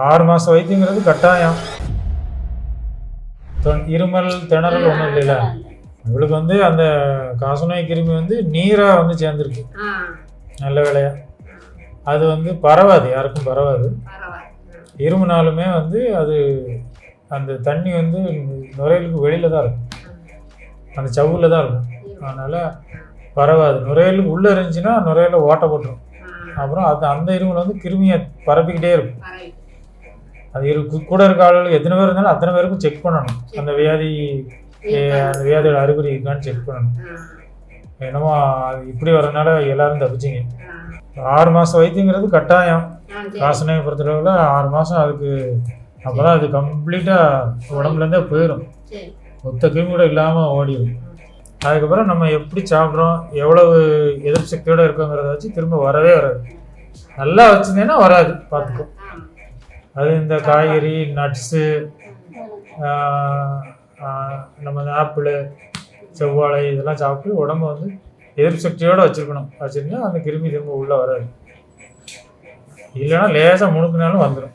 6 மாதம் வைத்தியங்கிறது கட்டாயம். இருமல் திணறல் ஒன்றும் இல்லைல்ல. இவளுக்கு வந்து அந்த காசநோய் கிருமி வந்து நீராக வந்து சேர்ந்துருக்கு. நல்ல வேலையா அது வந்து பரவாது, யாருக்கும் பரவாது. இருமுனாலுமே வந்து அது அந்த தண்ணி வந்து நுரையீரலுக்கு வெளியில் தான் இருக்கும், அந்த சவ்வில் தான் இருக்கும். அதனால் பரவாது. நுரையீரலுக்கு உள்ளே இருந்துச்சுன்னா நுரையீரல ஓட்ட போட்டுரும். அப்புறம் அந்த இருமல் வந்து கிருமியை பரப்பிக்கிட்டே இருக்கும். அது கூட இருக்க ஆளுகளுக்கு எத்தனை பேர் இருந்தாலும் அத்தனை பேருக்கும் செக் பண்ணணும், அந்த வியாதியோட அறிகுறி இருக்கான்னு செக் பண்ணணும். என்னமோ அது இப்படி வர்றதுனால எல்லாரும் தப்பிச்சிங்க. 6 மாதம் வைத்தியங்கிறது கட்டாயம். காசநோயை பொறுத்தளவில் 6 மாதம் அதுக்கு. அப்போ தான் அது கம்ப்ளீட்டாக உடம்புலேருந்தே போயிடும், மொத்த கிருமி கூட இல்லாமல் ஓடிடும். அதுக்கப்புறம் நம்ம எப்படி சாப்பிட்றோம், எவ்வளவு எதிர்ப்பு சக்தியோடு இருக்கோங்கிறத வச்சு திரும்ப வரவே வராது. நல்லா வச்சுருந்தேன்னா வராது, பார்த்துக்கோ. அது இந்த காய்கறி, நட்ஸு, நம்ம ஆப்பிள், செவ்வாழை இதெல்லாம் சாப்பிட்டு உடம்பு வந்து எதிர்ப்பு சக்தியோடு வச்சுருந்தா அந்த கிருமி திரும்ப உள்ளே வராது. இல்லைன்னா லேசாக முணுக்குனாலும் வந்துடும்.